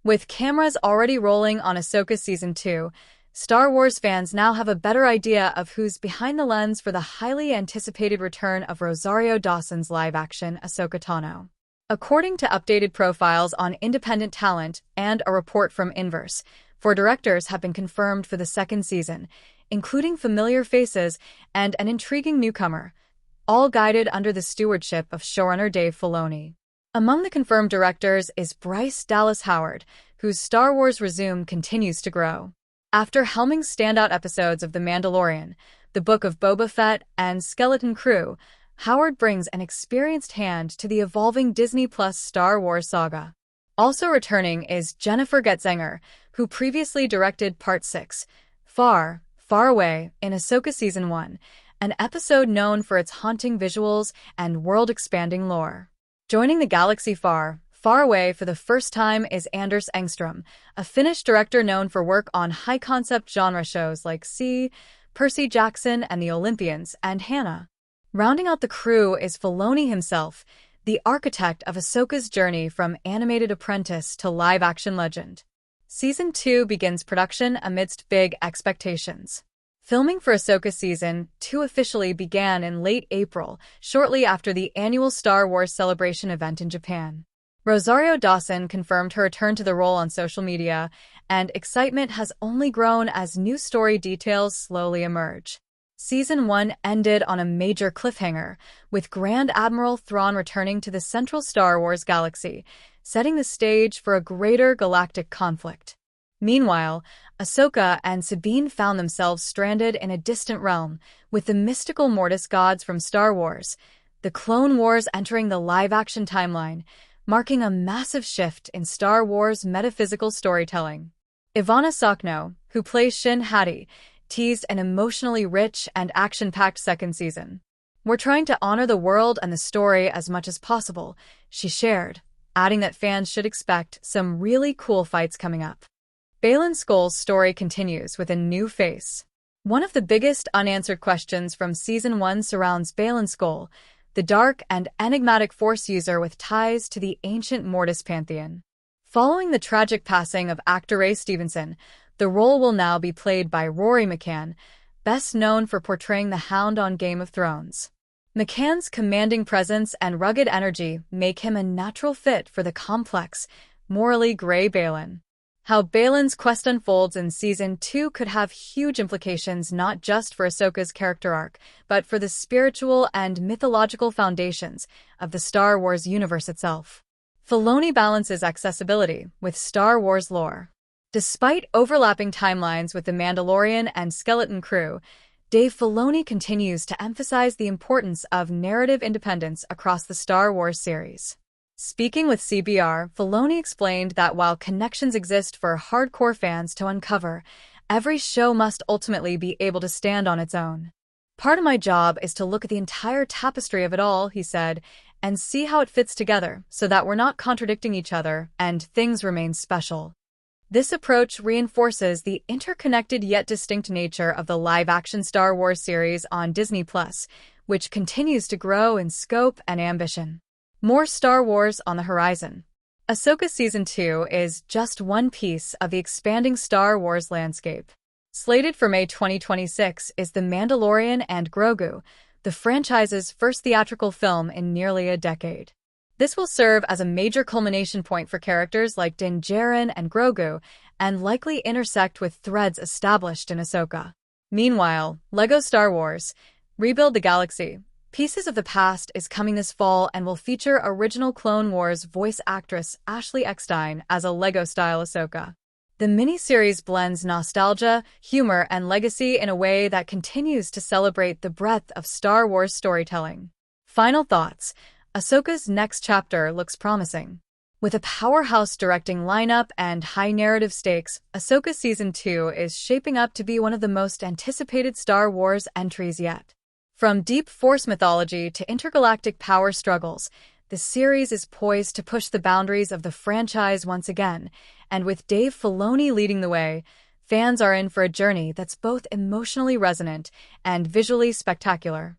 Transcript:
With cameras already rolling on Ahsoka Season 2, Star Wars fans now have a better idea of who's behind the lens for the highly anticipated return of Rosario Dawson's live-action Ahsoka Tano. According to updated profiles on independent talent and a report from Inverse, 4 directors have been confirmed for the second season, including familiar faces and an intriguing newcomer, all guided under the stewardship of showrunner Dave Filoni. Among the confirmed directors is Bryce Dallas Howard, whose Star Wars resume continues to grow. After helming standout episodes of The Mandalorian, The Book of Boba Fett, and Skeleton Crew, Howard brings an experienced hand to the evolving Disney Plus Star Wars saga. Also returning is Jennifer Getzinger, who previously directed Part 6, Far, Far Away, in Ahsoka Season 1, an episode known for its haunting visuals and world-expanding lore. Joining the galaxy far, far away for the first time is Anders Engström, a Finnish director known for work on high-concept genre shows like See, Percy Jackson and the Olympians, and Hannah. Rounding out the crew is Filoni himself, the architect of Ahsoka's journey from animated apprentice to live-action legend. Season 2 begins production amidst big expectations. Filming for Ahsoka Season 2 officially began in late April, shortly after the annual Star Wars Celebration event in Japan. Rosario Dawson confirmed her return to the role on social media, and excitement has only grown as new story details slowly emerge. Season 1 ended on a major cliffhanger, with Grand Admiral Thrawn returning to the central Star Wars galaxy, setting the stage for a greater galactic conflict. Meanwhile, Ahsoka and Sabine found themselves stranded in a distant realm, with the mystical Mortis gods from Star Wars, the Clone Wars entering the live-action timeline, marking a massive shift in Star Wars metaphysical storytelling. Ivana Sakno, who plays Shin Hati, teased an emotionally rich and action-packed second season. "We're trying to honor the world and the story as much as possible," she shared, adding that fans should expect some really cool fights coming up. Baylan Skoll's story continues with a new face. One of the biggest unanswered questions from Season 1 surrounds Baylan Skoll, the dark and enigmatic Force user with ties to the ancient Mortis pantheon. Following the tragic passing of actor Ray Stevenson, the role will now be played by Rory McCann, best known for portraying the Hound on Game of Thrones. McCann's commanding presence and rugged energy make him a natural fit for the complex, morally gray Baylan. How Baylan's quest unfolds in Season 2 could have huge implications not just for Ahsoka's character arc, but for the spiritual and mythological foundations of the Star Wars universe itself. Filoni balances accessibility with Star Wars lore. Despite overlapping timelines with The Mandalorian and Skeleton Crew, Dave Filoni continues to emphasize the importance of narrative independence across the Star Wars series. Speaking with CBR, Filoni explained that while connections exist for hardcore fans to uncover, every show must ultimately be able to stand on its own. "Part of my job is to look at the entire tapestry of it all," he said, "and see how it fits together so that we're not contradicting each other and things remain special." This approach reinforces the interconnected yet distinct nature of the live-action Star Wars series on Disney+, which continues to grow in scope and ambition. More Star Wars on the horizon. Ahsoka Season 2 is just one piece of the expanding Star Wars landscape. Slated for May 2026 is The Mandalorian and Grogu, the franchise's first theatrical film in nearly a decade. This will serve as a major culmination point for characters like Din Djarin and Grogu, and likely intersect with threads established in Ahsoka. Meanwhile, LEGO Star Wars: Rebuild the Galaxy, Pieces of the Past is coming this fall and will feature original Clone Wars voice actress Ashley Eckstein as a LEGO-style Ahsoka. The miniseries blends nostalgia, humor, and legacy in a way that continues to celebrate the breadth of Star Wars storytelling. Final thoughts. Ahsoka's next chapter looks promising. With a powerhouse directing lineup and high narrative stakes, Ahsoka Season 2 is shaping up to be one of the most anticipated Star Wars entries yet. From deep Force mythology to intergalactic power struggles, the series is poised to push the boundaries of the franchise once again, and with Dave Filoni leading the way, fans are in for a journey that's both emotionally resonant and visually spectacular.